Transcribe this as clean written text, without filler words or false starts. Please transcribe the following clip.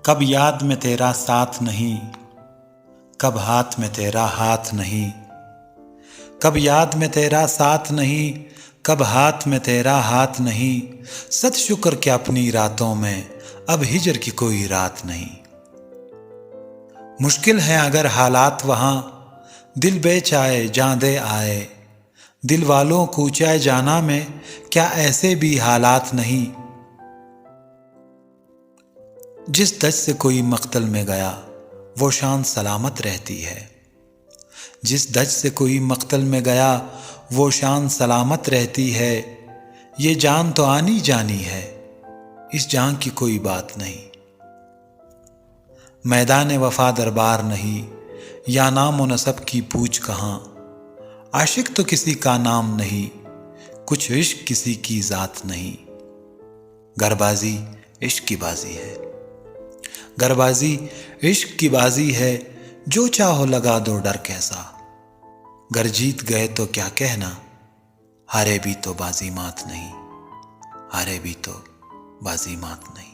कब याद में तेरा साथ नहीं, कब हाथ में तेरा हाथ नहीं। कब याद में तेरा साथ नहीं, कब हाथ में तेरा हाथ नहीं। सत शुक्र के अपनी रातों में अब हिजर की कोई रात नहीं। मुश्किल है अगर हालात वहां, दिल बेचाए जां दे आए। दिल वालों कूचाए जाना में क्या ऐसे भी हालात नहीं। जिस दज से कोई मक्तल में गया वो शान सलामत रहती है। जिस दज से कोई मक्तल में गया वो शान सलामत रहती है। ये जान तो आनी जानी है, इस जान की कोई बात नहीं। मैदान वफा दरबार नहीं, या नाम व नसब की पूछ कहाँ। आशिक तो किसी का नाम नहीं, कुछ इश्क किसी की जात नहीं। गरबाजी इश्क की बाजी है, गरबाजी इश्क की बाजी है। जो चाहो लगा दो डर कैसा, गर जीत गए तो क्या कहना। हारे भी तो बाजी मात नहीं, हारे भी तो बाजी मात नहीं।